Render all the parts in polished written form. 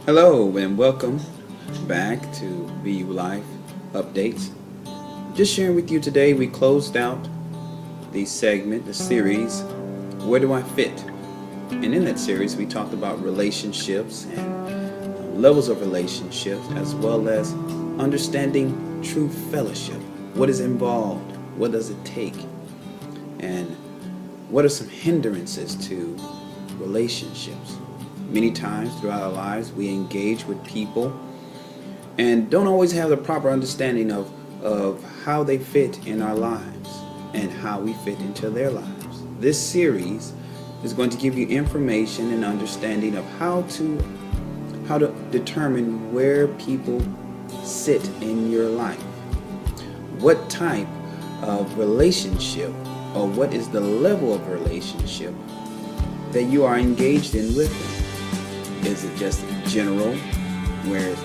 Hello and welcome back to VU Life Updates. Just sharing with you today, we closed out the segment, the series, Where Do I Fit? And in that series, we talked about relationships and levels of relationships, as well as understanding true fellowship. What is involved? What does it take? And what are some hindrances to relationships? Many times throughout our lives, we engage with people and don't always have the proper understanding of how they fit in our lives and how we fit into their lives. This series is going to give you information and understanding of how to determine where people sit in your life. What type of relationship, or what is the level of relationship that you are engaged in with them? Is it just general, where it's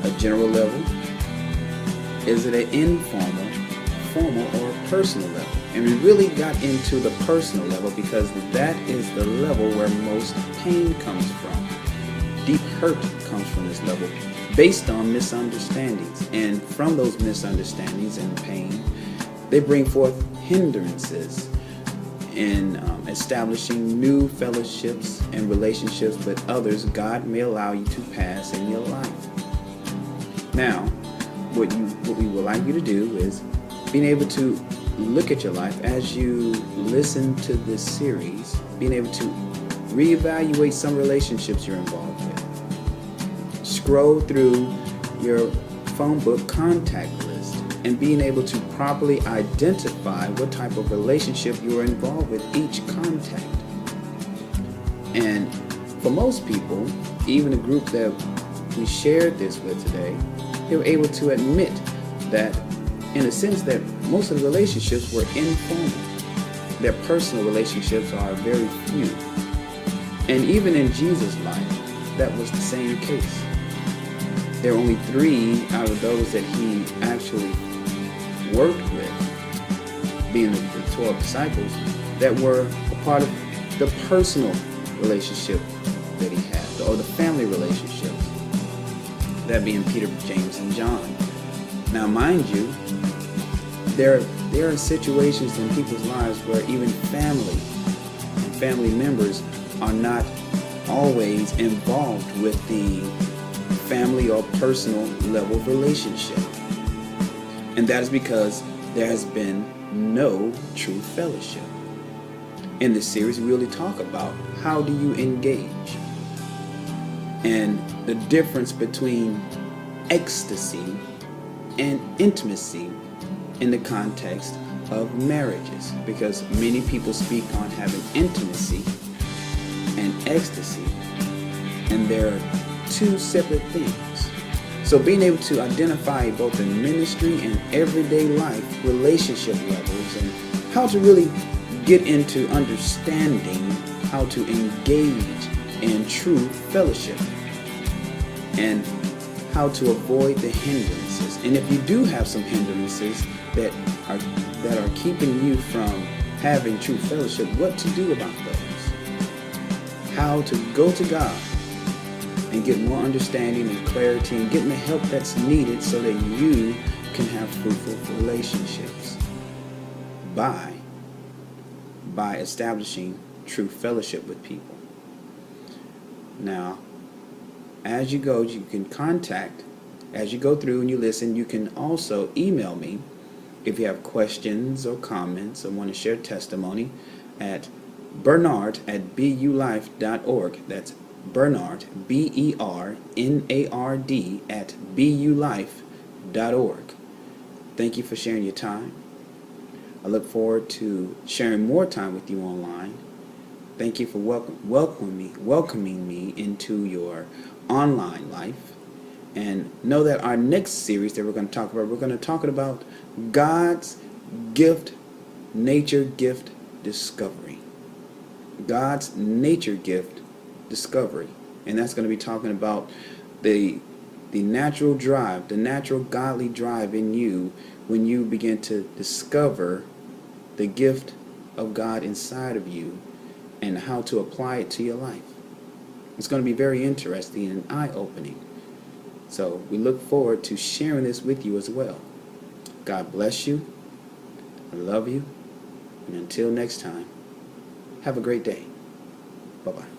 a general level? Is it an informal, formal, or personal level? And we really got into the personal level because that is the level where most pain comes from. Deep hurt comes from this level based on misunderstandings. And from those misunderstandings and pain, they bring forth hindrances in establishing new fellowships and relationships with others God may allow you to pass in your life. Now, what we would like you to do is being able to look at your life as you listen to this series, being able to reevaluate some relationships you're involved with. Scroll through your phone book contact list and being able to properly identify what type of relationship you are involved with each contact. And for most people, even the group that we shared this with today, they were able to admit that, in a sense, that most of the relationships were informal. Their personal relationships are very few. And even in Jesus' life, that was the same case. There were only 3 out of those that he actually worked with, being the 12 disciples, that were a part of the personal relationship that he had, or the family relationships, that being Peter, James, and John. Now, mind you, there are situations in people's lives where even family and family members are not always involved with the family or personal level of relationship. And that is because there has been no true fellowship. In this series, we really talk about how do you engage and the difference between ecstasy and intimacy in the context of marriages. Because many people speak on having intimacy and ecstasy, and they're 2 separate things. So being able to identify both in ministry and everyday life relationship levels, and how to really get into understanding how to engage in true fellowship, and how to avoid the hindrances. And if you do have some hindrances that are keeping you from having true fellowship, what to do about those? How to go to God and get more understanding and clarity and getting the help that's needed so that you can have fruitful relationships by establishing true fellowship with people. Now, as you go, you can contact, as you go through and you listen, you can also email me if you have questions or comments or want to share testimony at bernard@bulife.org. That's Bernard, BERNARD, at bulife.org. Thank you for sharing your time. I look forward to sharing more time with you online. Thank you for welcoming me into your online life. And know that our next series that we're going to talk about God's gift, nature gift discovery. God's nature gift discovery. And that's going to be talking about the natural drive, the natural godly drive in you when you begin to discover the gift of God inside of you and how to apply it to your life. It's going to be very interesting and eye-opening. So we look forward to sharing this with you as well. God bless you. I love you. And until next time, have a great day. Bye-bye.